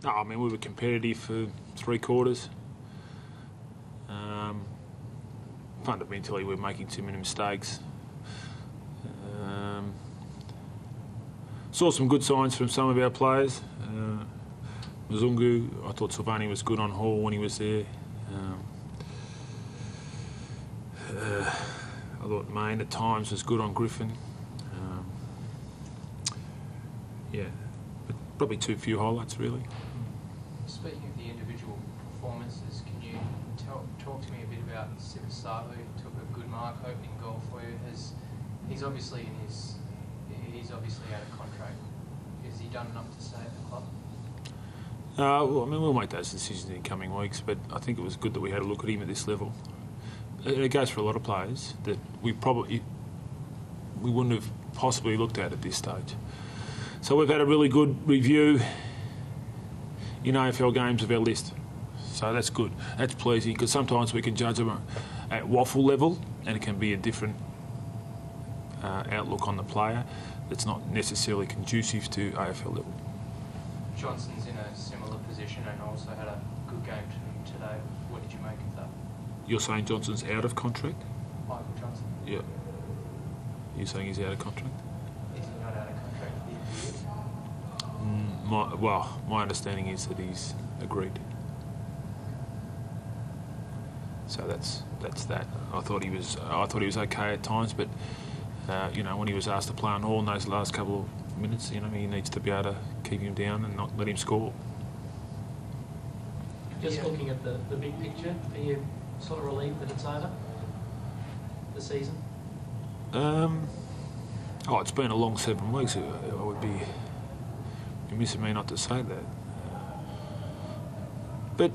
Oh, I mean, we were competitive for 3 quarters. Fundamentally, we're making too many mistakes. Saw some good signs from some of our players. Mzungu, I thought Silvani was good on Hall when he was there. I thought Main at times was good on Griffin. Yeah, but probably too few highlights, really. Speaking of the individual performances, can you talk to me a bit about Sivasavu, who took a good mark opening goal for you? He's obviously out of contract. Has he done enough to stay at the club? Well, I mean, we'll make those decisions in coming weeks, but I think it was good that we had a look at him at this level. It goes for a lot of players that we wouldn't have possibly looked at this stage. So we've had a really good review in AFL games of our list. So that's good. That's pleasing, because sometimes we can judge them at waffle level and it can be a different outlook on the player that's not necessarily conducive to AFL level. Johnson's in a similar position and also had a good game today. What did you make of that? You're saying Johnson's out of contract? Michael Johnson? Yeah. You're saying he's out of contract? Is he not out of contract for the year? My understanding is that he's agreed. So that's that. I thought he was okay at times, but when he was asked to play on Hall in those last couple of minutes, he needs to be able to keep him down and not let him score. Just looking at the big picture, are you sort of relieved that it's over, the season? It's been a long 7 weeks. I would be missing me not to say that. But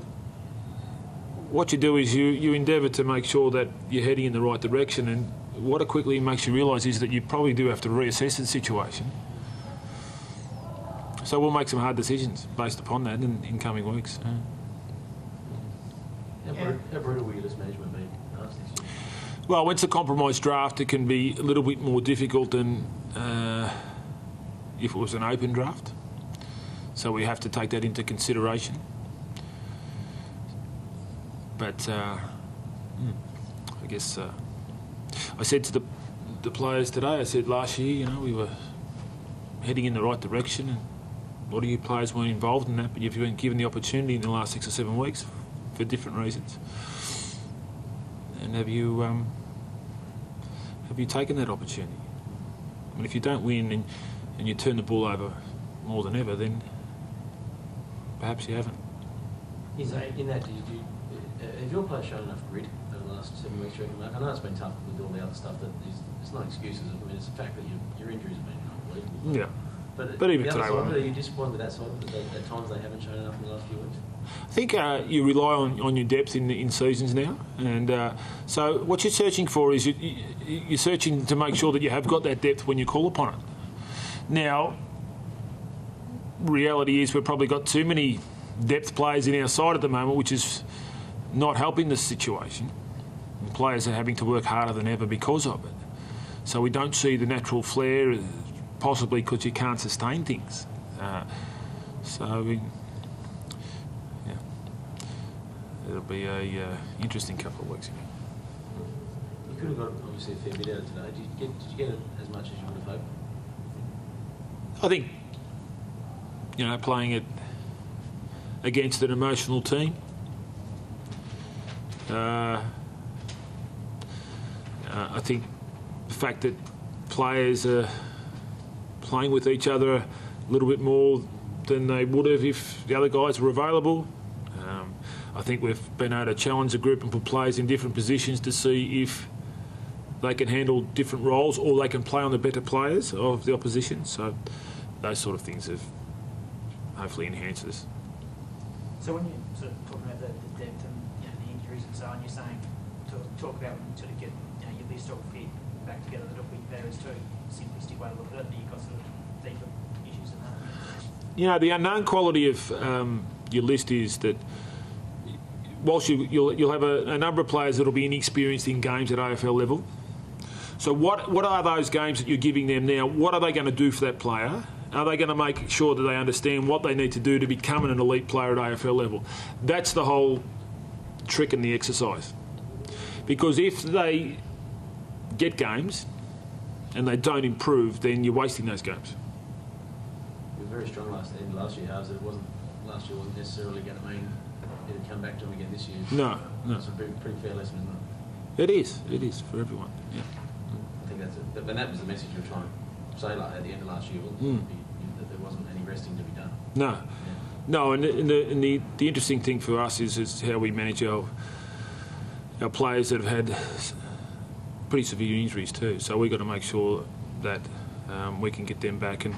what you do is you endeavour to make sure that you're heading in the right direction, and what it quickly makes you realise is that you probably do have to reassess the situation. So we'll make some hard decisions based upon that in coming weeks. How brutal were you as management being asked this year? Well, when it's a compromised draft, it can be a little bit more difficult than if it was an open draft. So we have to take that into consideration. But I guess I said to the players today, I said last year, we were heading in the right direction, and a lot of you players weren't involved in that, but you've been given the opportunity in the last 6 or 7 weeks for different reasons. And have you taken that opportunity? I mean, if you don't win and you turn the ball over more than ever, then perhaps you haven't. In that, have your players shown enough grit over the last 7 weeks, do you reckon, Mark? I know it's been tough with all the other stuff. It's not excuses. I mean, it's the fact that your injuries have been unbelievable. Yeah. But even the other today, side of it, are you disappointed with that side of it, that at times they haven't shown enough in the last few weeks? I think you rely on your depth in seasons now, and so what you're searching for is you're searching to make sure that you have got that depth when you call upon it. Now, reality is we've probably got too many depth players in our side at the moment, which is not helping the situation. And players are having to work harder than ever because of it. So we don't see the natural flair, possibly because you can't sustain things. It'll be a interesting couple of weeks again. You could have got obviously a fair bit out of today. Did you get as much as you would have hoped? I think playing it against an emotional team. I think the fact that players are playing with each other a little bit more than they would have if the other guys were available. I think we've been able to challenge a group and put players in different positions to see if they can handle different roles or they can play on the better players of the opposition. So those sort of things have hopefully enhanced us. So when you're sort of talking about the depth and the injuries and so on, you're saying talk about when you sort of get your list all fit back together, that'll be there as too simplistic way to look at it, that you've got sort of deeper issues in that. The unknown quality of your list is that whilst you'll have a number of players that will be inexperienced in games at AFL level. So what are those games that you're giving them now? What are they going to do for that player? Are they going to make sure that they understand what they need to do to become an elite player at AFL level? That's the whole trick in the exercise. Because if they get games and they don't improve, then you're wasting those games. We were very strong last year, halves. Last year wasn't necessarily going to mean it'd come back to them again this year. No. That's a pretty fair lesson, isn't it? It is for everyone. Yeah. I think that's it. But that was the message you were trying to say at the end of last year, that there wasn't any resting to be done. No. Yeah. No, and the interesting thing for us is how we manage our players that have had pretty severe injuries too. So we've got to make sure that we can get them back and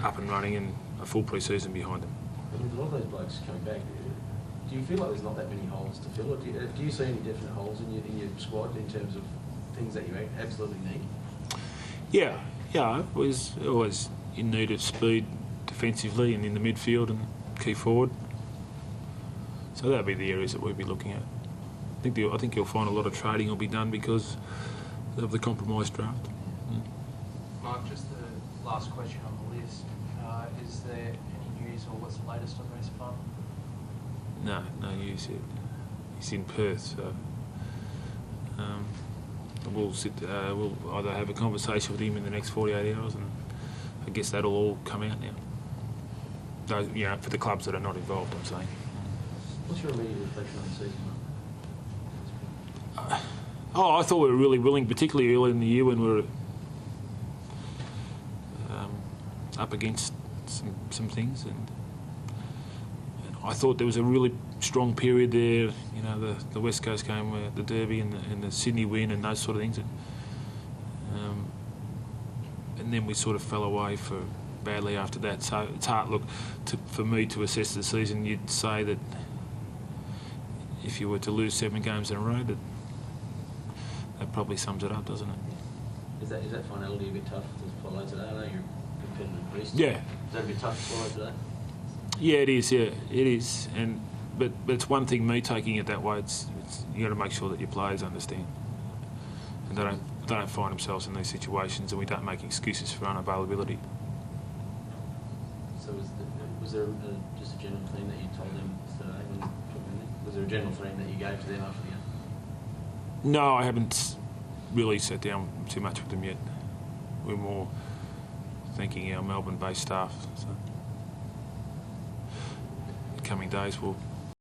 up and running and a full pre-season behind them. But with a lot of those blokes coming back, do you feel like there's not that many holes to fill? Or do you see any definite holes in your squad in terms of things that you absolutely need? Yeah. We're always in need of speed defensively and in the midfield and key forward. So that'll be the areas that we'll be looking at. I think you'll find a lot of trading will be done because of the compromised draft. Mark, just the last question on the list. Is there any news or what's the latest on Race Farm? No news yet. He's in Perth, so we'll either have a conversation with him in the next 48 hours, and I guess that'll all come out now. Those, for the clubs that are not involved, I'm saying. What's your immediate reflection on the season, Mark? I thought we were really willing, particularly early in the year when we were up against some things, and I thought there was a really strong period there. The West Coast game, the Derby and the Sydney win, and those sort of things. And then we sort of fell away badly after that. So it's hard, for me to assess the season. You'd say that if you were to lose 7 games in a row, that probably sums it up, doesn't it? Is that finality a bit tough to follow today? I know you're a competitive beast. Yeah. Is that a bit tough to follow today? Yeah, it is. Yeah, it is. But it's one thing me taking it that way. It's you got to make sure that your players understand, and they don't find themselves in these situations, and we don't make excuses for unavailability. So was there just a general theme that you told them today when you took them in? Was there a general theme that you gave to them after the game? No, I haven't really sat down too much with them yet. We're more thanking our Melbourne-based staff. So, in the coming days, we'll